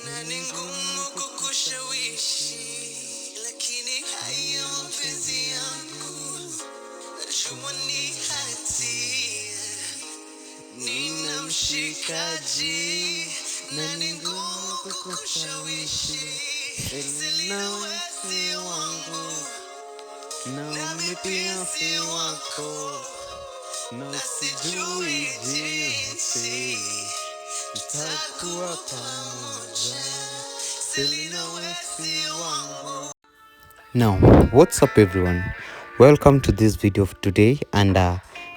na ni ngumu kukushawishi, lakini haya mapenzi yangu najua ni hatia. Nina mshikaji na ni ngumu kukushawishi, Selina si wangu na mimi pia si wako, na sijui jinsi tutakuwa pamoja. Selina si wangu. Now, what's up everyone? Welcome to this video of today, and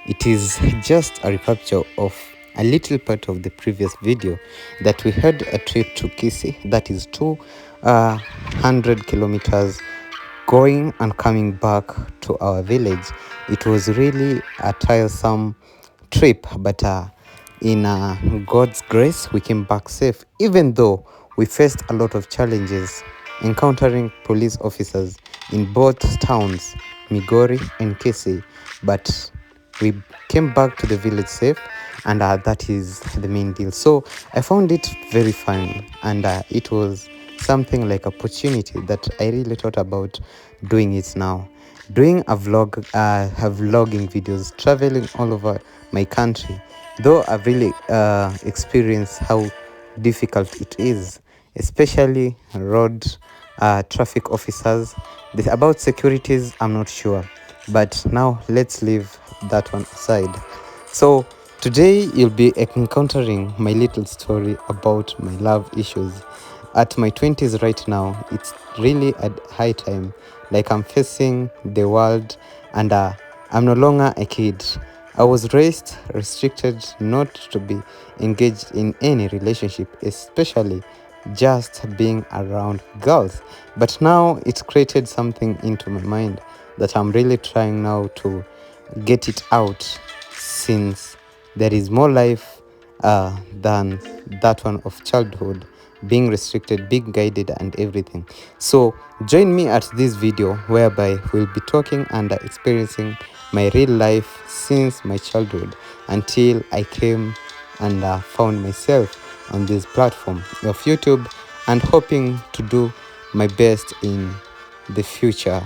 it is just a recapture of a little part of the previous video that we had a trip to Kisii, that is 200 kilometers going and coming back to our village. It was really a tiresome trip, but in God's grace we came back safe, even though we faced a lot of challenges encountering police officers in both towns, Migori and Kisii, but we came back to the village safe, and that is the main deal. So I found it very fun, and it was something like opportunity that I really thought about doing it now, doing a vlogging videos, traveling all over my country, though I've really experienced how difficult it is, especially road traffic officers. About securities, I'm not sure, but now let's leave that one aside. So today you'll be encountering my little story about my love issues. At my 20s right now, it's really a high time, like I'm facing the world, and I'm no longer a kid. I was raised restricted not to be engaged in any relationship, especially just being around girls. But now it's created something into my mind that I'm really trying now to get it out, since there is more life than that one of childhood, being restricted, being guided and everything. So join me at this video whereby we'll be talking and experiencing my real life since my childhood until I came and found myself on this platform of YouTube, and hoping to do my best in the future.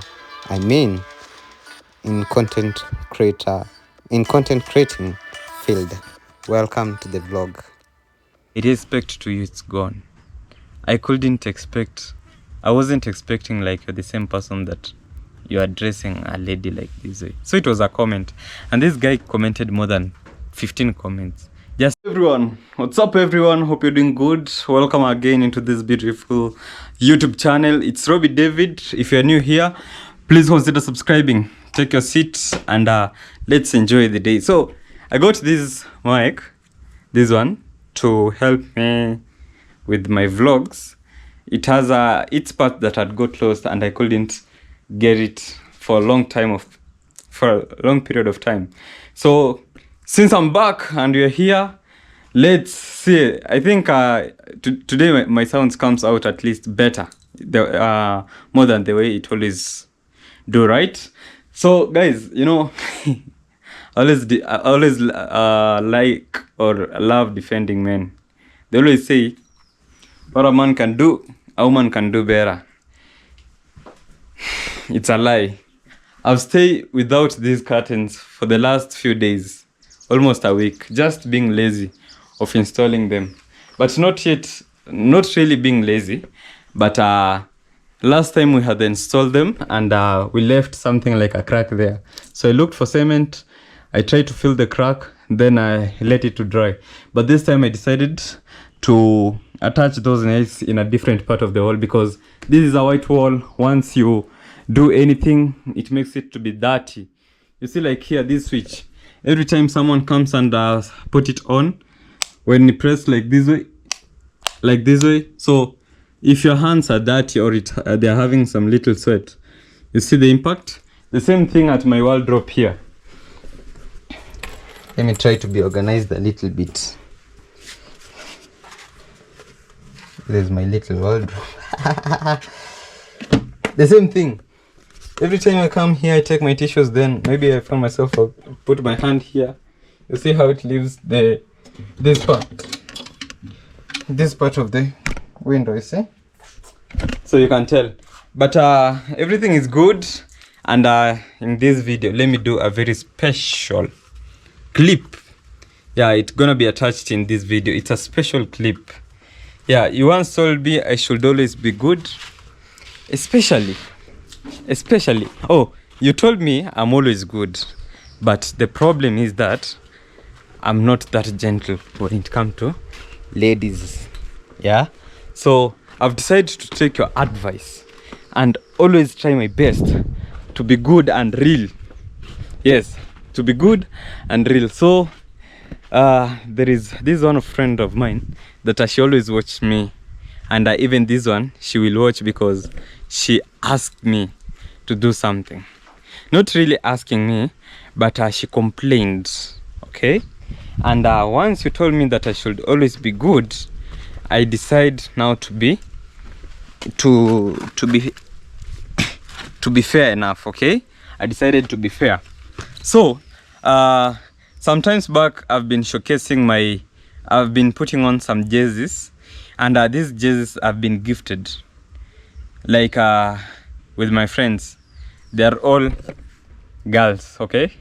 I mean, in content creating field. Welcome to the vlog. It is expect to you, it's gone. I wasn't expecting like you're the same person that you're addressing a lady like this way. So it was a comment, and this guy commented more than 15 comments. Just everyone, what's up everyone? Hope you're doing good. Welcome again into this beautiful YouTube channel. It's Robbie David. If you're new here, please consider subscribing. Take your seat and let's enjoy the day. So I got this mic, this one, to help me with my vlogs. It has its part that had got lost, and I couldn't get it for a long period of time. So since I'm back and you're here, let's see. I think today my sounds comes out at least better, more than the way it always do, right? So guys, you know, I always like or love defending men. They always say, what a man can do, a woman can do better. It's a lie. I've stayed without these curtains for the last few days, almost a week, just being lazy of installing them. But not really being lazy, but last time we had installed them, and we left something like a crack there. So I looked for cement, I tried to fill the crack, then I let it to dry. But this time I decided to attach those nails in a different part of the wall, because this is a white wall. Once you do anything, it makes it to be dirty. You see, like here, this switch, every time someone comes and put it on, when you press like this way, so if your hands are dirty or they're having some little sweat, you see the impact. The same thing at my wardrobe here. Let me try to be organized a little bit. There's my little wardrobe. The same thing. Every time I come here, I take my tissues, then maybe I find myself, I'll put my hand here. You see how it leaves this part of the window, you see, so you can tell. But everything is good. And in this video, let me do a very special clip. Yeah, it's gonna be attached in this video. It's a special clip. Yeah, you once told me I should always be good, especially, oh, you told me I'm always good, but the problem is that I'm not that gentle when it comes to ladies. Yeah, so I've decided to take your advice and always try my best to be good and real. Yes, to be good and real. So there is this one friend of mine that she always watch me, and even this one she will watch because she asked me to do something. Not really asking me, but she complained. Okay, and once you told me that I should always be good, I decide now to be fair enough. Okay, I decided to be fair. So sometimes back I've been putting on some jerseys, and these jerseys have been gifted, like with my friends. They are all girls. Okay,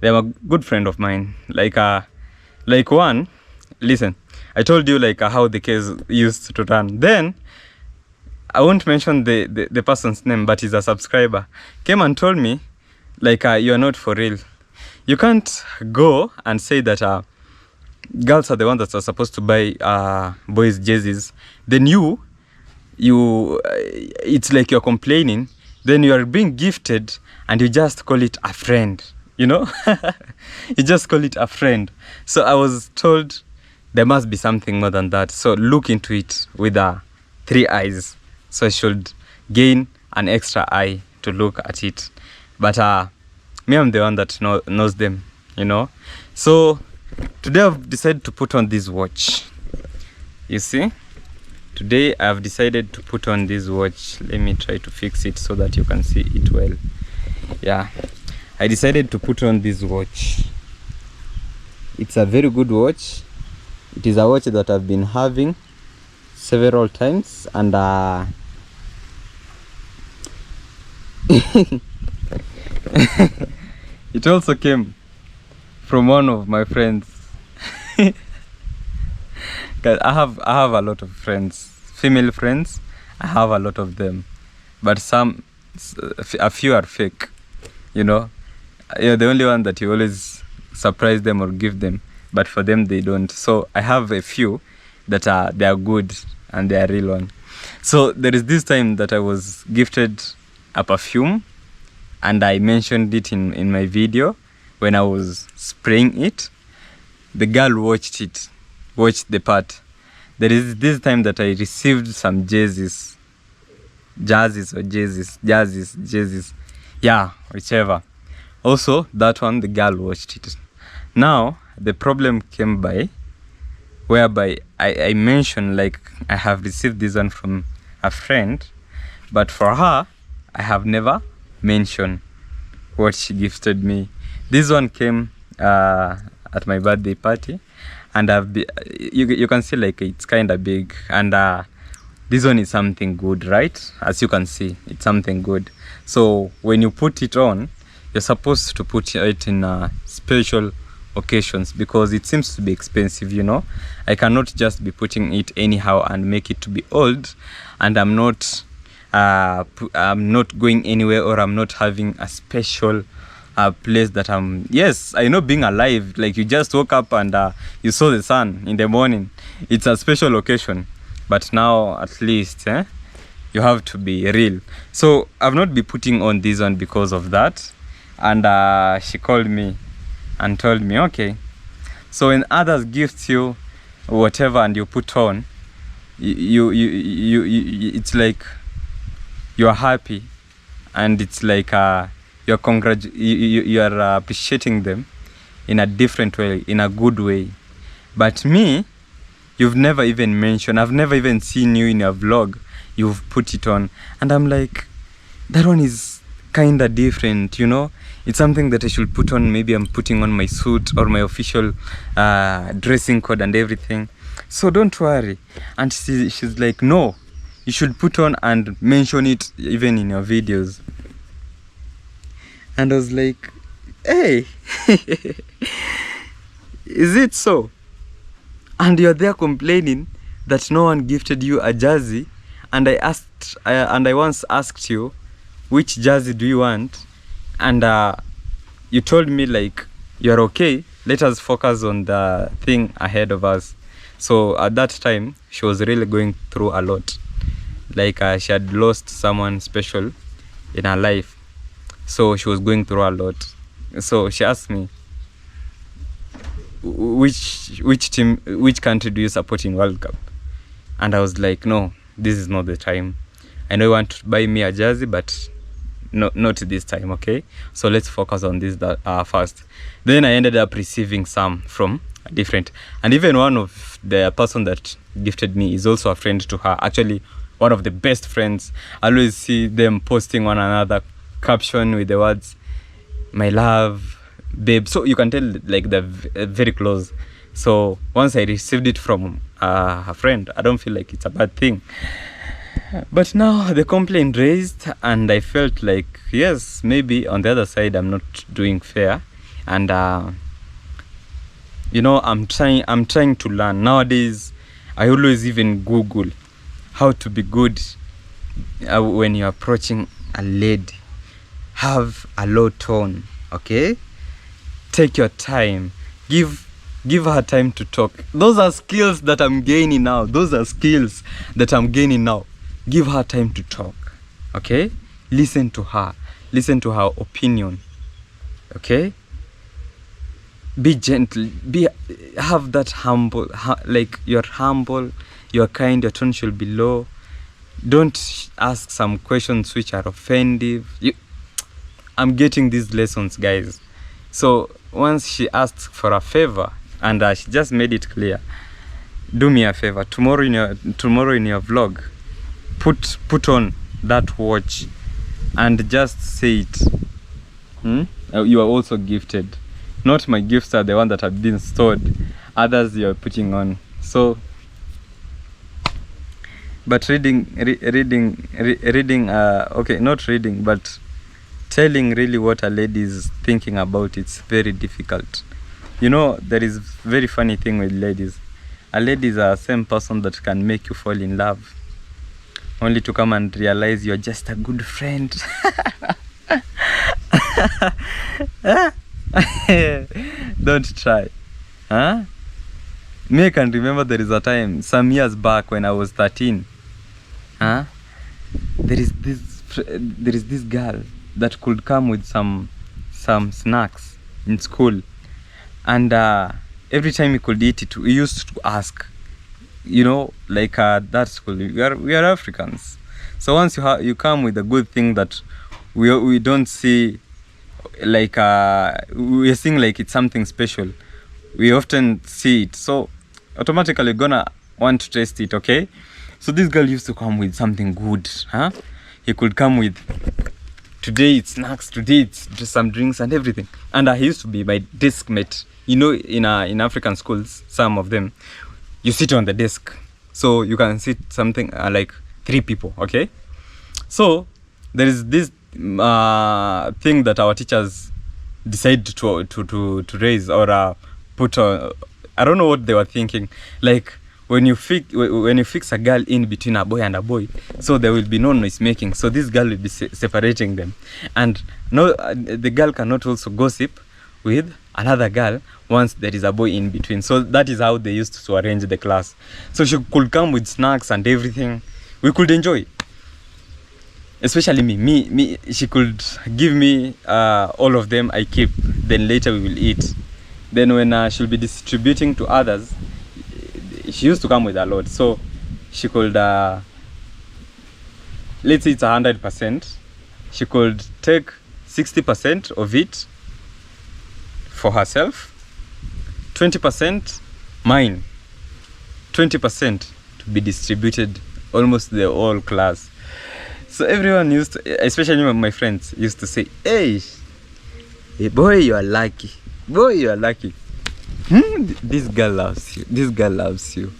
they're a good friend of mine. Like one, listen, I told you like how the case used to run. Then I won't mention the person's name, but he's a subscriber, came and told me like you're not for real. You can't go and say that girls are the ones that are supposed to buy boys jerseys. Then you it's like you're complaining. Then you are being gifted and you just call it a friend, you know. You just call it a friend. So I was told there must be something more than that, so look into it with 3 eyes. So I should gain an extra eye to look at it. But me, I'm the one that knows them, you know. So today I've decided to put on this watch. You see, today I've decided to put on this watch. Let me try to fix it so that you can see it well. Yeah, I decided to put on this watch. It's a very good watch. It is a watch that I've been having several times, and it also came from one of my friends. Cause I have a lot of friends, female friends. I have a lot of them, but a few are fake. You know, you're the only one that you always surprise them or give them, but for them they don't. So I have a few that they are good and they are real one. So there is this time that I was gifted a perfume, and I mentioned it in my video when I was spraying it. The girl watched the part. There is this time that I received some jerseys. Yeah, whichever. Also, that one, the girl watched it. Now, the problem came by, whereby I mentioned like I have received this one from a friend, but for her, I have never mentioned what she gifted me. This one came at my birthday party, and you can see like it's kind of big, and this one is something good, right? As you can see, it's something good. So when you put it on, you're supposed to put it in special occasions, because it seems to be expensive, you know. I cannot just be putting it anyhow and make it to be old, and I'm not going anywhere, or I'm not having a special place that yes, I know being alive, like you just woke up and you saw the sun in the morning, it's a special occasion. But now at least you have to be real. So I've not been putting on this one because of that. And she called me and told me, okay, so when others gift you whatever and you put on, you it's like you're happy, and it's like you are appreciating them in a different way, in a good way. But me, you've never even mentioned, I've never even seen you in a vlog, you've put it on, and I'm like, that one is kind of different, you know. It's something that I should put on. Maybe I'm putting on my suit or my official dressing code and everything, so don't worry. And she's like, no, you should put on and mention it even in your videos. And I was like, hey, is it so? And you're there complaining that no one gifted you a jersey. And I once asked you, which jersey do you want? And you told me like, you're okay, let us focus on the thing ahead of us. So at that time, she was really going through a lot. Like she had lost someone special in her life. So she was going through a lot. So she asked me, which team, which country do you support in World Cup? And I was like, no, this is not the time. I know you want to buy me a jersey, but not this time, okay? So let's focus on this first. Then I ended up receiving some from different, and even one of the person that gifted me is also a friend to her. Actually, one of the best friends. I always see them posting one another caption with the words, my love, babe. So you can tell like they're very close. So once I received it from a friend, I don't feel like it's a bad thing. But now the complaint raised, and I felt like, yes, maybe on the other side I'm not doing fair. And you know, I'm trying to learn. Nowadays I always even Google how to be good when you're approaching a lady. Have a low tone, okay? Take your time. Give her time to talk. Those are skills that I'm gaining now. Give her time to talk, okay? Listen to her opinion, okay? Be gentle, have that humble, like you're humble, you're kind, your tone should be low. Don't ask some questions which are offensive. I'm getting these lessons, guys. So once she asked for a favor, and she just made it clear, do me a favor, tomorrow in your vlog, put on that watch and just say it. You are also gifted. Not my gifts are the one that have been stored, others you're putting on. So but reading okay, not reading, but telling really what a lady is thinking about, it's very difficult. You know, there is very funny thing with ladies. A lady is the same person that can make you fall in love, only to come and realize you're just a good friend. Don't try. Me, I can remember there is a time some years back when I was 13. There is this girl that could come with some snacks in school, and every time we could eat it, we used to ask, you know, like that school, we are Africans, so once you come with a good thing that we don't see, like we're seeing like it's something special, we often see it, so automatically you're gonna want to taste it, okay? So this girl used to come with something good. He could come with, today it's snacks, today it's just some drinks and everything. And he used to be my desk mate. You know, in African schools, some of them, you sit on the desk, so you can sit something like 3 people, okay? So there is this thing that our teachers decide to raise or put on. I don't know what they were thinking. Like when you fix a girl in between a boy and a boy, so there will be no noise making. So this girl will be separating them, and no, the girl cannot also gossip with another girl once there is a boy in between. So that is how they used to arrange the class. So she could come with snacks and everything. We could enjoy. Especially me, she could give me all of them. I keep. Then later we will eat. Then when she'll be distributing to others, she used to come with a lot. So she could, let's say it's 100%. She could take 60% of it for herself, 20% mine, 20% to be distributed almost the whole class. So everyone used to, especially my friends, used to say, hey boy, you are lucky. Boy, you are lucky. This girl loves you. This girl loves you.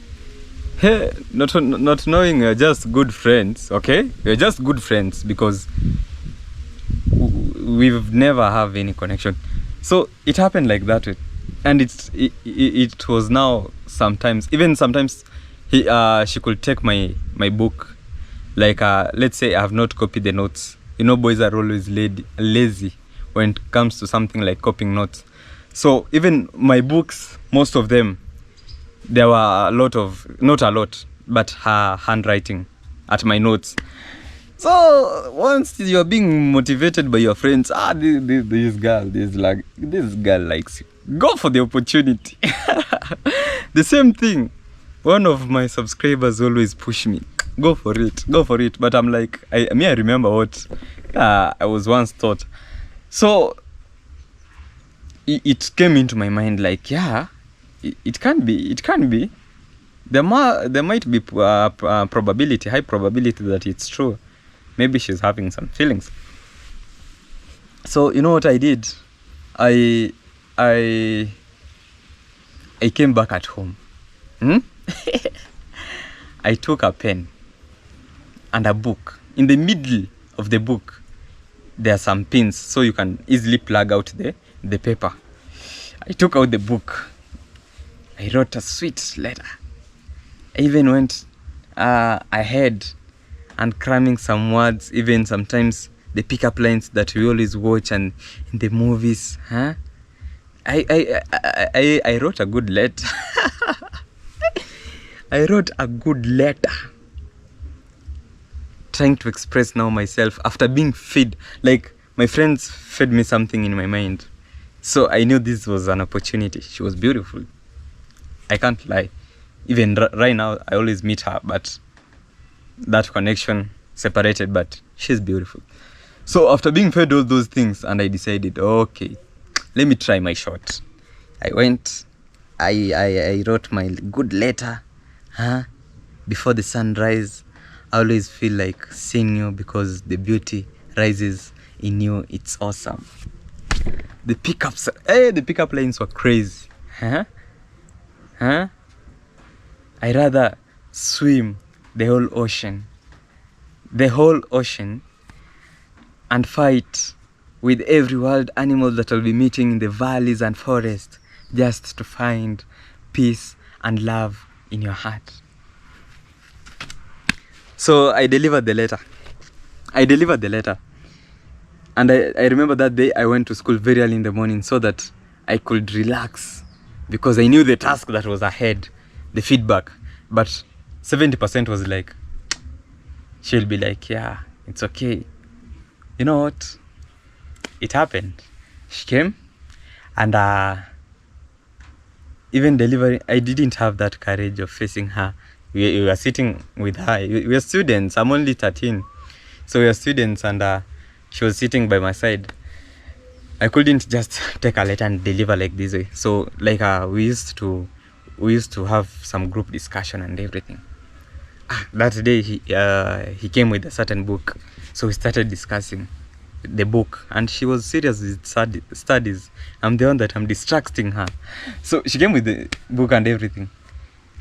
Hey, not knowing you're just good friends, okay? You're just good friends because we've never have any connection. So it happened like that way. And it was now sometimes, even sometimes she could take my book, like let's say I have not copied the notes. You know, boys are always lazy when it comes to something like copying notes. So even my books, most of them, there were a lot of, not a lot, but her handwriting at my notes. So once you're being motivated by your friends, this girl likes you, go for the opportunity. The same thing, one of my subscribers always push me, go for it. But I'm like, I remember what I was once taught. So it came into my mind like, yeah, it can be. There might be probability, high probability that it's true. Maybe she's having some feelings. So you know what I did? I came back at home. I took a pen and a book. In the middle of the book, there are some pins, so you can easily plug out the paper. I took out the book. I wrote a sweet letter. I even went ahead and cramming some words, even sometimes the pickup lines that we always watch and in the movies. I wrote a good letter. I wrote a good letter, trying to express now myself after being fed. Like, my friends fed me something in my mind. So I knew this was an opportunity. She was beautiful. I can't lie. Even right now, I always meet her, but that connection separated, but she's beautiful. So after being fed all those things, and I decided, okay, let me try my shot. I went, I wrote my good letter. Before the sunrise, I always feel like seeing you because the beauty rises in you. It's awesome. The pickup lines were crazy. I rather swim the whole ocean and fight with every wild animal that I'll be meeting in the valleys and forests, just to find peace and love in your heart. So I delivered the letter. And I remember that day I went to school very early in the morning so that I could relax, because I knew the task that was ahead, the feedback. But 70% was like, she'll be like, yeah, it's okay. You know what? It happened. She came, and even delivering, I didn't have that courage of facing her. We were sitting with her. We were students. I'm only 13. So we were students, and she was sitting by my side. I couldn't just take a letter and deliver like this way. So like we used to have some group discussion and everything. That day he came with a certain book, so we started discussing the book, and she was serious with studies. I'm the one that I'm distracting her. So she came with the book and everything,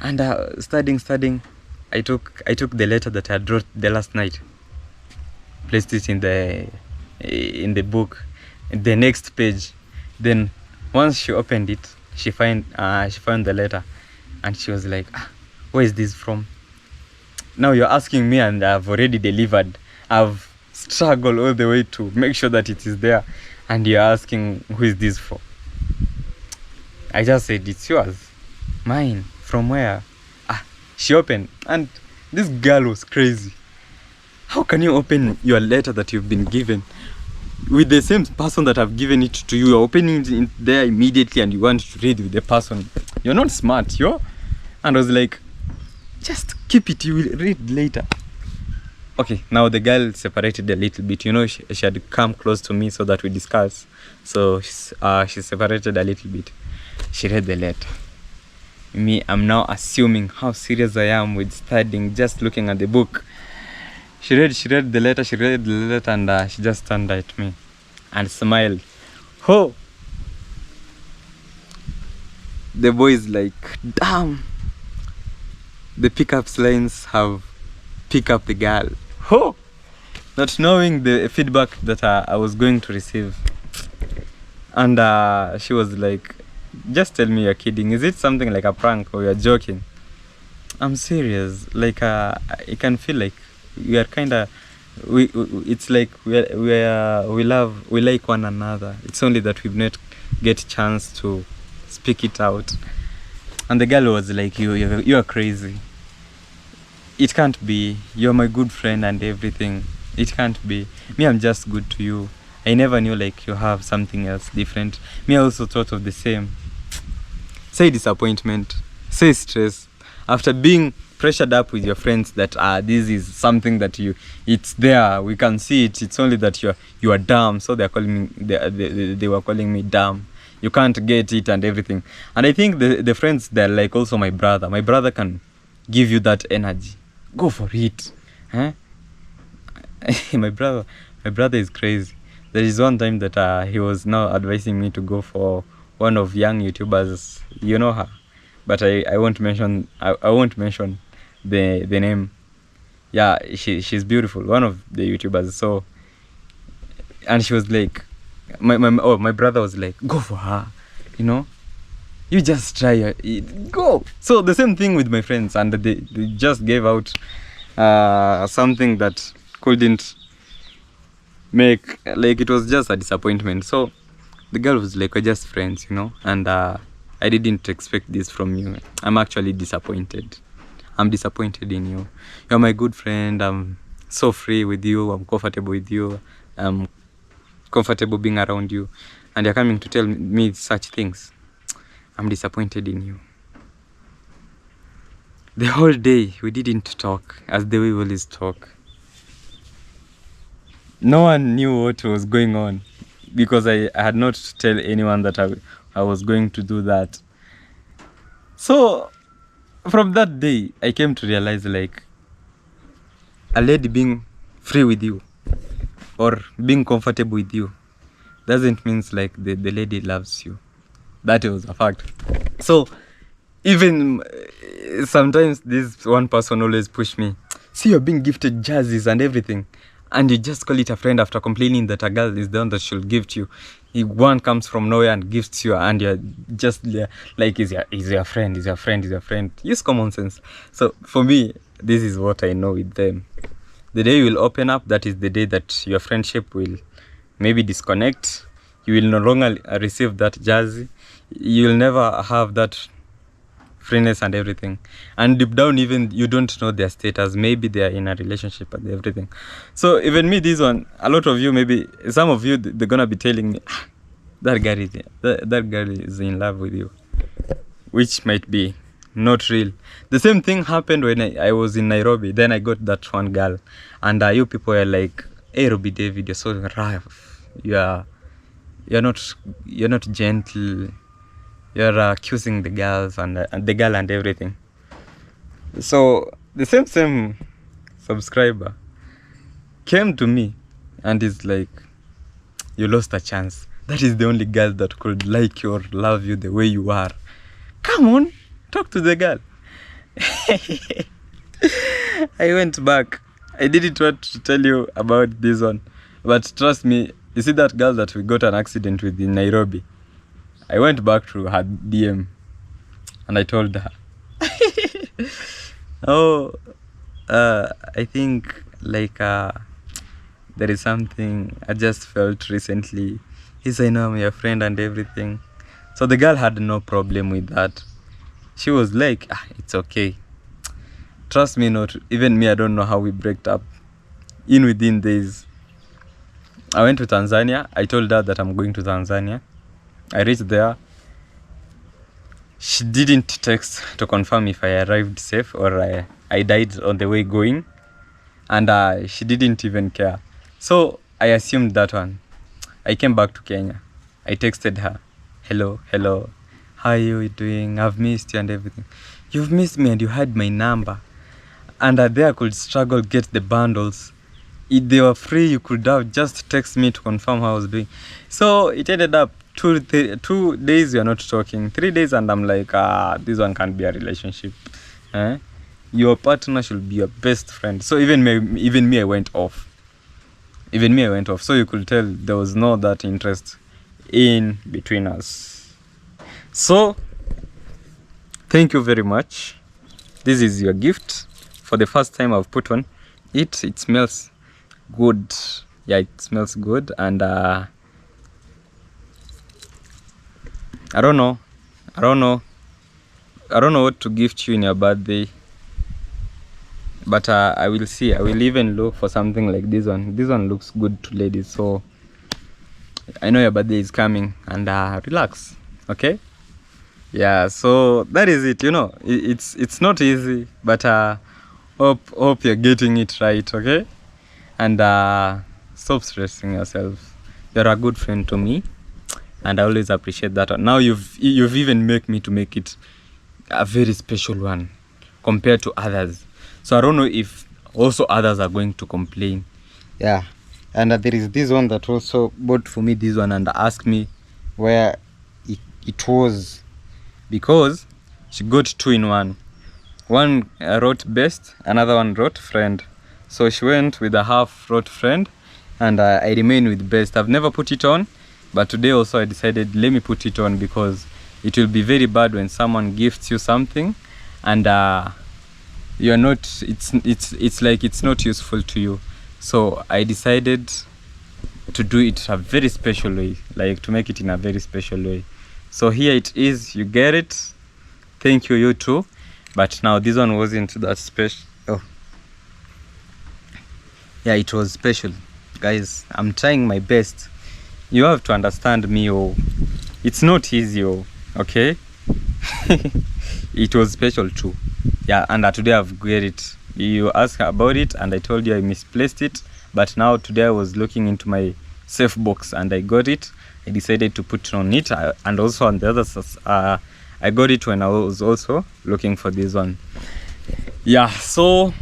and studying. I took the letter that I wrote the last night, placed it in the book, the next page. Then once she opened it, she found the letter, and she was like, where is this from? Now you're asking me, and I've already delivered. I've struggled all the way to make sure that it is there, and you're asking, who is this for? I just said, it's yours. Mine? From where? She opened, and this girl was crazy. How can you open your letter that you've been given with the same person that have given it to you? You're opening it there immediately, and you want to read with the person. You're not smart, And I was like, just keep it, you will read later. Okay, now the girl separated a little bit. She had come close to me so that we discuss. So she separated a little bit. She read the letter. Me, I'm now assuming how serious I am with studying, just looking at the book. She read the letter, and she just turned at me and smiled. Oh, the boy is like, damn, the pickup lines have picked up the girl. Oh, not knowing the feedback that I was going to receive. And she was like, just tell me you're kidding. Is it something like a prank or you're joking? I'm serious. Like I can feel like we are kind of it's like we like one another. It's only that we've not get chance to speak it out. And the girl was like, you are crazy. It can't be. You're my good friend and everything. It can't be. Me, I'm just good to you. I never knew like you have something else different. Me, I also thought of the same. Say disappointment, say stress. After being pressured up with your friends that this is something that it's there, we can see it. It's only that you are dumb. So they were calling me dumb. You can't get it and everything. And I think the friends, they're like also my brother. My brother can give you that energy. Go for it. Huh? my brother is crazy. There is one time that he was now advising me to go for one of young YouTubers. You know her, but I won't mention the name. Yeah, she's beautiful, one of the YouTubers. So, and she was like, my brother was like, go for her, you know, you just try it, go. So the same thing with my friends, and they just gave out something that couldn't make, like, it was just a disappointment. So the girl was like, we're just friends, you know, and I didn't expect this from you. I'm actually disappointed. I'm disappointed in you. You're my good friend. I'm so free with you. I'm comfortable with you. I'm comfortable being around you, and you're coming to tell me such things. I'm disappointed in you. The whole day we didn't talk as the way we always talk. No one knew what was going on because I had not to tell anyone that I was going to do that. So from that day, I came to realize, like, a lady being free with you or being comfortable with you doesn't mean like the lady loves you. That was a fact. So even sometimes this one person always push me, see, you're being gifted jerseys and everything, and you just call it a friend after complaining that a girl is the one that should gift you. One comes from nowhere and gifts you, and you're just like, is your friend. Use common sense. So for me, this is what I know with them. The day you will open up, that is the day that your friendship will maybe disconnect. You will no longer receive that jersey. You will never have that freeness and everything. And deep down, even you don't know their status. Maybe they are in a relationship and everything. So even me, this one, a lot of you, maybe some of you, they're gonna be telling me, that girl is in love with you, which might be not real. The same thing happened when I was in Nairobi. Then I got that one girl, and you people are like, hey, Robbie David, you're so rough. You're not gentle. You're accusing the girls and the girl and everything. So the same subscriber came to me and is like, you lost a chance. That is the only girl that could like you or love you the way you are. Come on, talk to the girl. I went back. I didn't want to tell you about this one, but trust me, you see that girl that we got an accident with in Nairobi? I went back to her DM and I told her, I think like there is something I just felt recently. He said, I know I'm your friend and everything. So the girl had no problem with that. She was like, it's okay. Trust me, not even me, I don't know how we break up. Within days, I went to Tanzania. I told her that I'm going to Tanzania. I reached there. She didn't text to confirm if I arrived safe or I died on the way going. And she didn't even care. So I assumed that one. I came back to Kenya. I texted her, hello, how are you doing? I've missed you and everything. You've missed me and you had my number. And there I could struggle get the bundles. If they were free, you could have just text me to confirm how I was doing. So it ended up 2 days we are not talking, 3 days, and I'm like, this one can't be a relationship. your partner should be your best friend. So even me, I went off. So you could tell there was no that interest in between us. So thank you very much. This is your gift. For the first time I've put on it. It smells good. Yeah, it smells good. And I don't know what to gift you in your birthday, but I will see. I will even look for something like this one. This one looks good to ladies, so I know your birthday is coming. And relax, okay? Yeah, so that is it. You know, it's not easy, but hope you're getting it right, okay? And stop stressing yourself. You're a good friend to me, and I always appreciate that. Now you've even made me to make it a very special one compared to others. So I don't know if also others are going to complain. Yeah, and there is this one that also bought for me this one and asked me where it was, because she got 2 in 1. One wrote best, another one wrote friend. So she went with a half wrote friend, and I remain with best. I've never put it on, but today also I decided let me put it on, because it will be very bad when someone gifts you something and you're not, it's like it's not useful to you. So I decided to do it a very special way, like to make it in a very special way. So here it is, you get it. Thank you, you too. But now this one wasn't that special. Oh yeah, it was special, guys. I'm trying my best. You have to understand me. Oh, it's not easy. Oh, okay. It was special too. Yeah, and today I've got it. You asked about it and I told you I misplaced it, but now today I was looking into my safe box and I got it. I decided to put on it, and also on the others I got it when I was also looking for this one. Yeah, so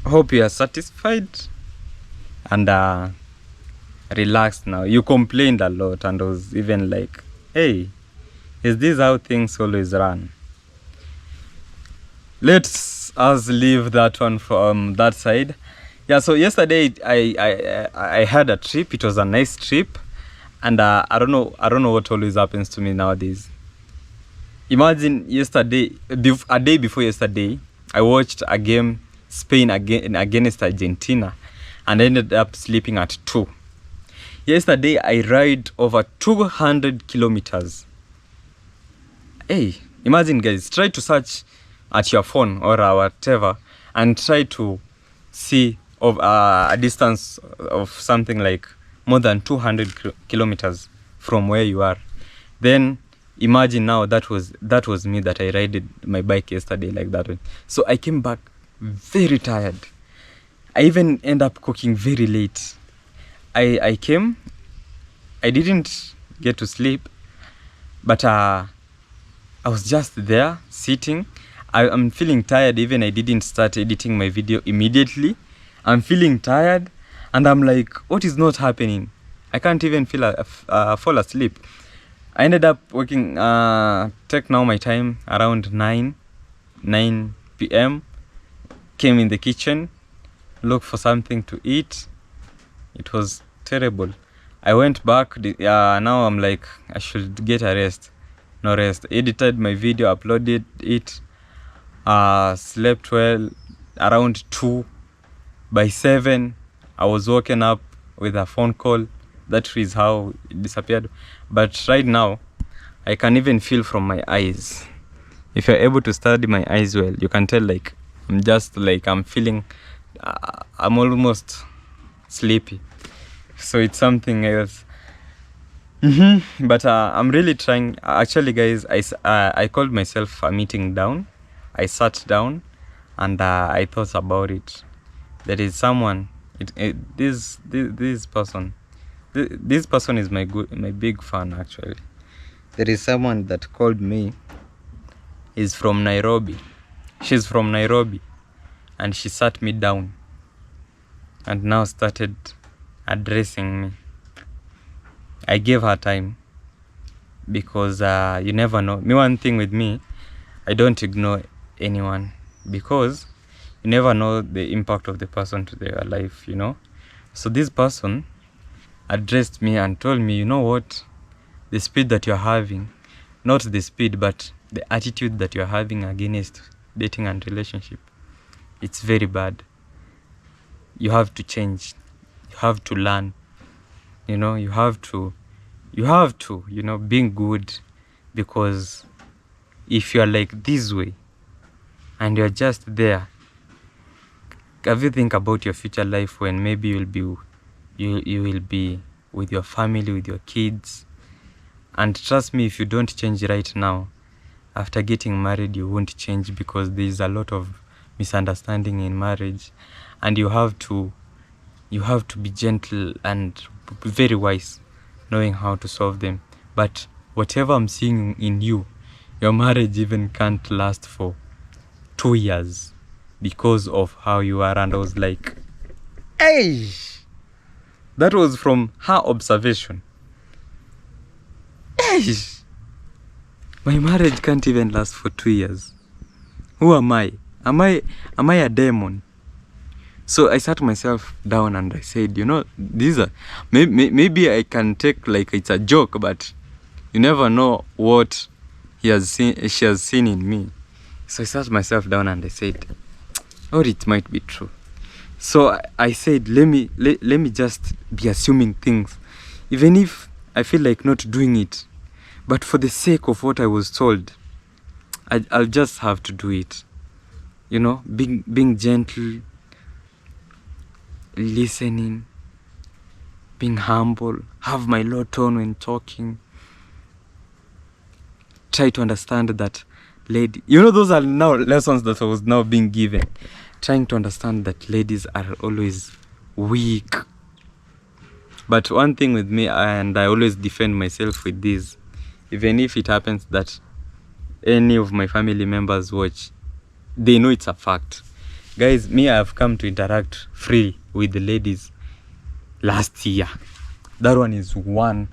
hope you are satisfied and relaxed now. You complained a lot and I was even like, hey, is this how things always run? Let's us leave that one from that side. Yeah, so yesterday I had a trip. It was a nice trip, and I don't know what always happens to me nowadays. Imagine yesterday, a day before yesterday, I watched a game, Spain against Argentina, and I ended up sleeping at 2. Yesterday I ride over 200 kilometers. Hey, imagine guys, try to search at your phone or whatever and try to see of a distance of something like more than 200 kilometers from where you are. Then imagine now that was me, that I ride my bike yesterday like that way. So I came back very tired. I even end up cooking very late. I came, I didn't get to sleep, but I was just there sitting. I'm feeling tired. Even I didn't start editing my video immediately. I'm feeling tired and I'm like, what is not happening? I can't even fall asleep. I ended up working, take now my time around 9 p.m. Came in the kitchen, looked for something to eat. It was terrible. I went back. Now I'm like, I should get a rest. No rest. Edited my video, uploaded it. Slept well. Around 2. By 7, I was woken up with a phone call. That is how it disappeared. But right now, I can even feel from my eyes. If you're able to study my eyes well, you can tell like I'm feeling, I'm almost sleepy. So it's something else. But I'm really trying. Actually, guys, I called myself a meeting down. I sat down and I thought about it. There is someone. This person. This person is my big fan actually. There is someone that called me. Is from Nairobi. She's from Nairobi, and she sat me down and now started addressing me. I gave her time because you never know. One thing with me, I don't ignore anyone. because you never know the impact of the person to their life, you know. So this person addressed me and told me, you know what, the speed that you're having, not the speed, but the attitude that you're having against dating and relationship, it's very bad. You have to change. You have to learn. You know, you have to, you know, being good, because if you're like this way and you're just there, have you think about your future life when maybe you will be with your family, with your kids? And trust me, if you don't change right now, after getting married, you won't change, because there's a lot of misunderstanding in marriage, and you have to be gentle and very wise, knowing how to solve them. But whatever I'm seeing in you, your marriage even can't last for 2 years because of how you are. And I was like, hey, that was from her observation. Hey, my marriage can't even last for 2 years. Who am I? Am I a demon? So I sat myself down and I said, you know, these are maybe I can take like it's a joke, but you never know what she has seen in me. So I sat myself down and I said, or it might be true. So I said, let me just be assuming things, even if I feel like not doing it, but for the sake of what I was told, I'll just have to do it. You know, being gentle, listening, being humble, have my low tone when talking, try to understand that lady, you know, those are now lessons that I was now being given, trying to understand that ladies are always weak. But one thing with me, and I always defend myself with this, even if it happens that any of my family members watch, they know it's a fact. Guys, me, I have come to interact free with the ladies last year. That one is one.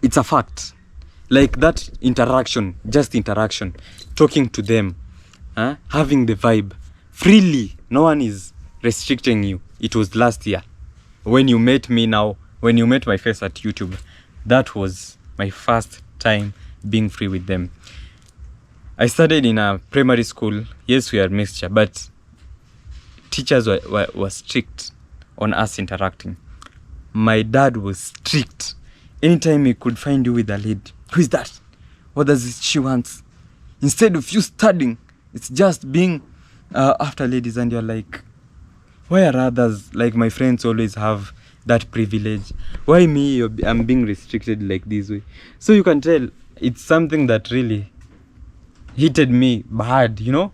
It's a fact. Like that interaction, just interaction, talking to them, having the vibe freely. No one is restricting you. It was last year. When you met me now, when you met my face at YouTube, that was my first time being free with them. I studied in a primary school. Yes, we are mixture, but teachers were strict on us interacting. My dad was strict. Anytime he could find you with a lady, who is that? What does she want? Instead of you studying, it's just being after ladies, and you're like, why are others, like my friends, always have that privilege? Why me, I'm being restricted like this way? So you can tell it's something that really hit me bad, you know.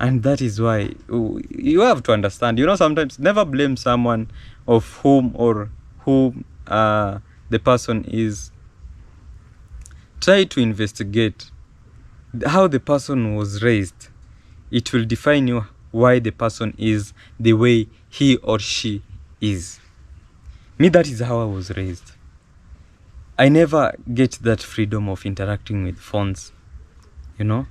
And that is why you have to understand, you know, sometimes never blame someone of whom the person is. Try to investigate how the person was raised. It will define you why the person is the way he or she is. Me, that is how I was raised. I never get that freedom of interacting with phones, you know.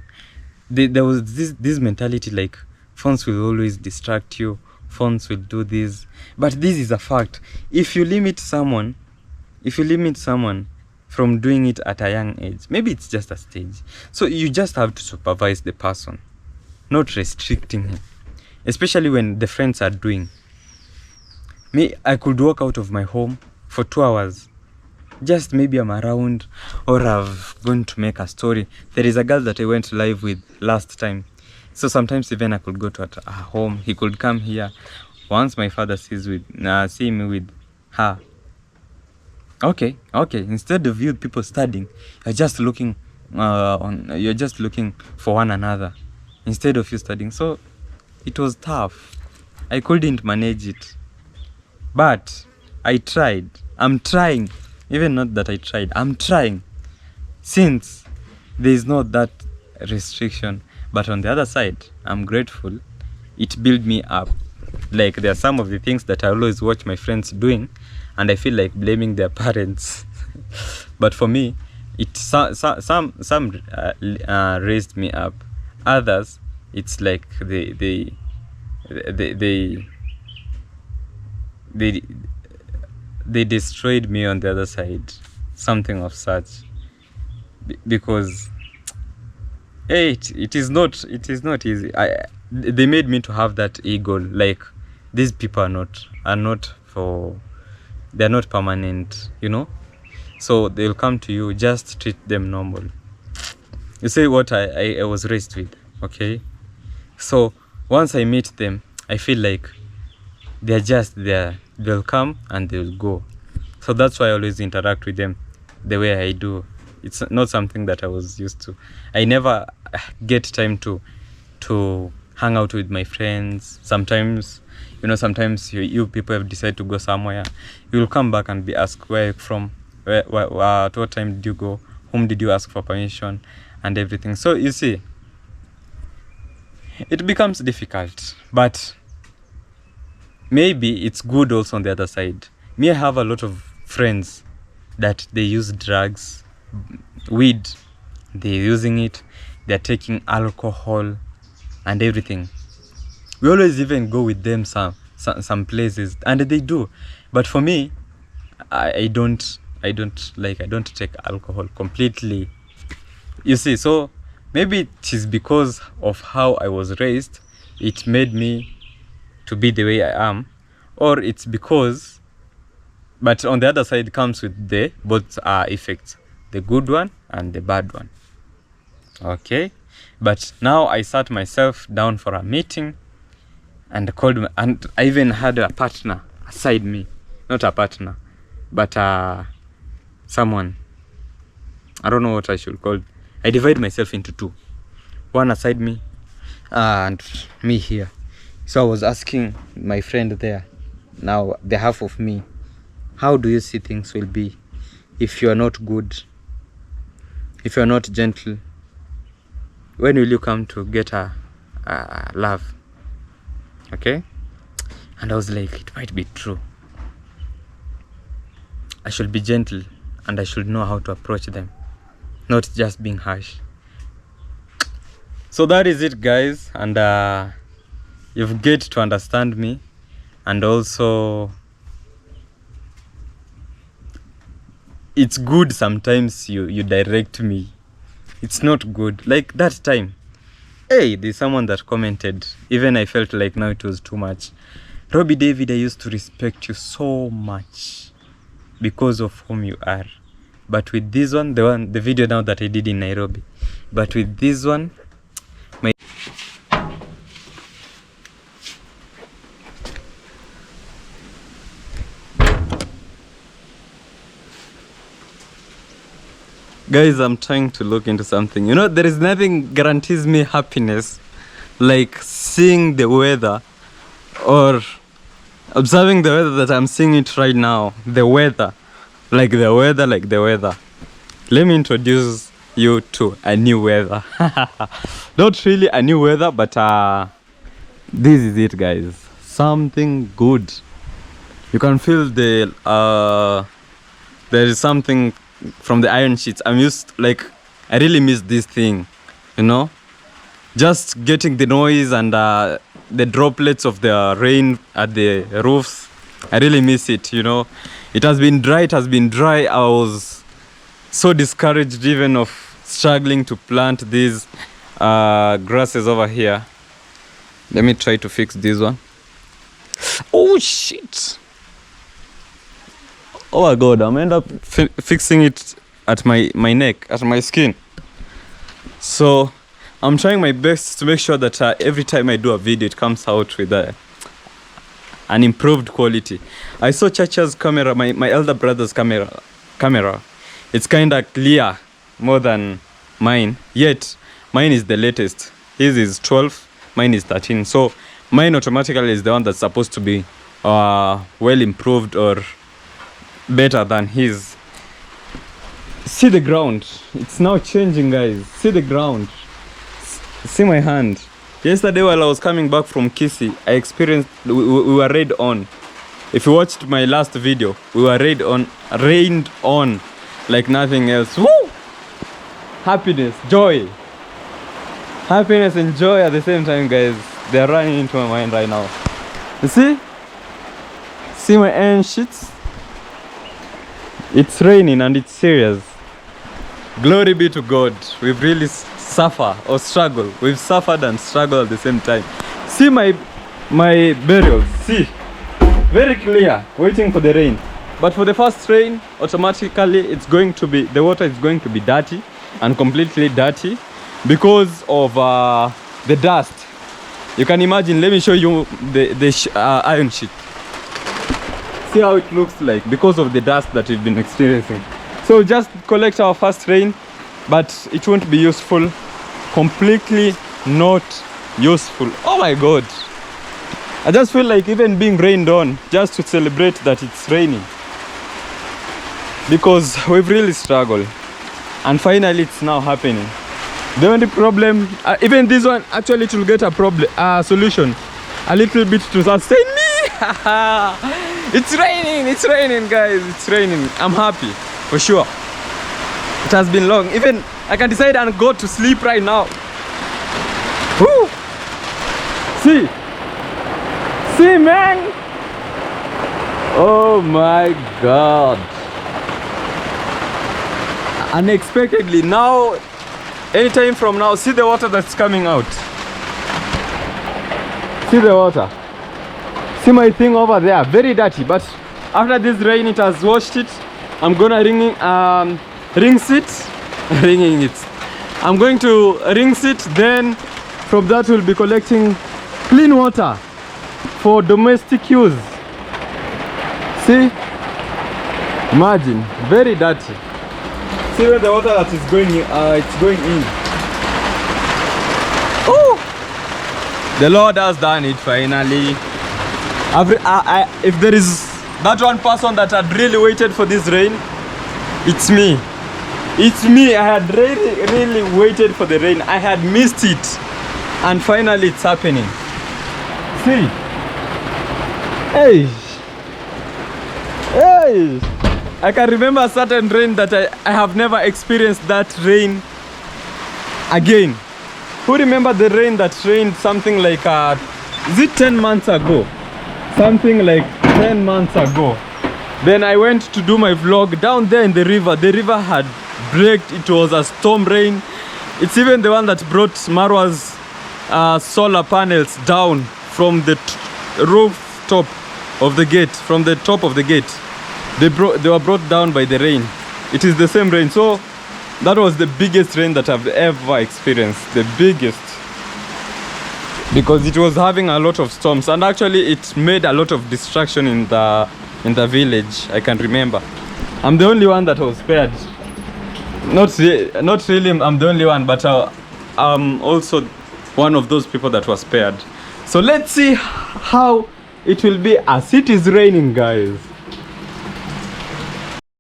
There was this mentality like phones will always distract you, phones will do this. But this is a fact. If you limit someone from doing it at a young age, maybe it's just a stage. So you just have to supervise the person, not restricting him. Especially when the friends are doing. Me, I could walk out of my home for 2 hours. Just maybe I'm around, or I've gone to make a story. There is a girl that I went live with last time. So sometimes even I could go to her home. He could come here. Once my father see me with her. Okay. Instead of you people studying, you're just looking for one another instead of you studying. So it was tough. I couldn't manage it. But I tried. I'm trying. Even not that I tried. I'm trying. Since there is not that restriction. But on the other side, I'm grateful. It built me up. Like there are some of the things that I always watch my friends doing, and I feel like blaming their parents. But for me, it some raised me up, others, it's like they destroyed me on the other side, something of such. Because hey, it is not easy. They made me to have that ego, like these people are not for, they're not permanent, you know. So they'll come to you, just treat them normal. You see what I was raised with, okay? So once I meet them, I feel like they're just there. They'll come and they'll go. So that's why I always interact with them the way I do. It's not something that I was used to. I never get time to hang out with my friends. Sometimes, you know, sometimes you people have decided to go somewhere. You will come back and be asked, where are you from? At what time did you go? Whom did you ask for permission? And everything. So you see, it becomes difficult. But maybe it's good also on the other side. Me, I have a lot of friends that they use drugs, weed, they're using it, they're taking alcohol and everything. We always even go with them some places, and they do. But for me, I don't take alcohol completely. You see, so maybe it is because of how I was raised, it made me to be the way I am, or it's because, but on the other side comes with the both effects, the good one and the bad one. Okay, but now I sat myself down for a meeting and called me, and I even had a partner aside me, not a partner, but someone, I don't know what I should call. I divide myself into two, one aside me and me here. So I was asking my friend there, now the half of me, how do you see things will be if you are not good, if you are not gentle? When will you come to get a love? Okay? And I was like, it might be true. I should be gentle and I should know how to approach them, not just being harsh. So that is it, guys, and you've get to understand me. And also, it's good sometimes you direct me. It's not good. Like that time, hey, there's someone that commented, even I felt like now it was too much. Robbie David, I used to respect you so much because of whom you are. But with this one, the video now that I did in Nairobi, but with this one, my guys, I'm trying to look into something. You know, there is nothing guarantees me happiness like seeing the weather or observing the weather that I'm seeing it right now. The weather. Like the weather. Let me introduce you to a new weather. Not really a new weather, but this is it, guys. Something good. You can feel the there is something from the iron sheets. I'm used, like, I really miss this thing, you know, just getting the noise and the droplets of the rain at the roofs. I really miss it, you know. It has been dry. I was so discouraged even of struggling to plant these grasses over here. Let me try to fix this one. Oh shit. Oh my god, I'm end up fixing it at my neck, at my skin. So I'm trying my best to make sure that every time I do a video, it comes out with an improved quality. I saw Chacha's camera, my elder brother's camera. It's kind of clear more than mine, yet mine is the latest. His is 12, mine is 13. So mine automatically is the one that's supposed to be well improved or better than his. See the ground, it's now changing, guys. See the ground, see my hand. Yesterday while I was coming back from Kisii, I experienced, we were rained on. If you watched my last video, we were rained on like nothing else. Woo! Happiness, joy. happiness and joy at the same time, guys. They're running into my mind right now. You see my iron sheets? It's raining and it's serious. Glory be to God. We've really suffered or struggled. We've suffered and struggled at the same time. See my burials. See, very clear, waiting for the rain. But for the first rain, automatically the water is going to be dirty and completely dirty because of the dust. You can imagine. Let me show you the iron sheet. See how it looks like because of the dust that we've been experiencing. So just collect our first rain, but it won't be useful. Completely not useful. Oh my God. I just feel like even being rained on just to celebrate that it's raining, because we've really struggled and finally it's now happening. The only problem, even this one, actually it will get a solution a little bit to sustain me. It's raining guys, it's raining. I'm happy for sure. It has been long. Even I can decide and go to sleep right now. Woo! See man, oh my God. Unexpectedly now, anytime from now, see the water that's coming out. See the water. See my thing over there, very dirty, but after this rain it has washed it. I'm gonna rinse it. I'm going to rinse it, then from that we'll be collecting clean water for domestic use. See, imagine, very dirty. See where the water that is going in, it's going in. Oh, the Lord has done it finally. If there is that one person that had really waited for this rain, it's me. It's me. I had really waited for the rain. I had missed it, and finally it's happening. See, hey, I can remember a certain rain that I have never experienced that rain again. Who remember the rain that rained something like is it 10 months ago? Something like 10 months ago. Then I went to do my vlog down there in the river. The river had breaked. It was a storm rain. It's even the one that brought Marwa's solar panels down from the rooftop of the gate, from the top of the gate. They were brought down by the rain. It is the same rain. So that was the biggest rain that I've ever experienced. The biggest. Because it was having a lot of storms, and actually it made a lot of destruction in the village. I can remember. I'm the only one that was spared. Not really I'm the only one, but I'm also one of those people that was spared. So let's see how it will be as it is raining, guys.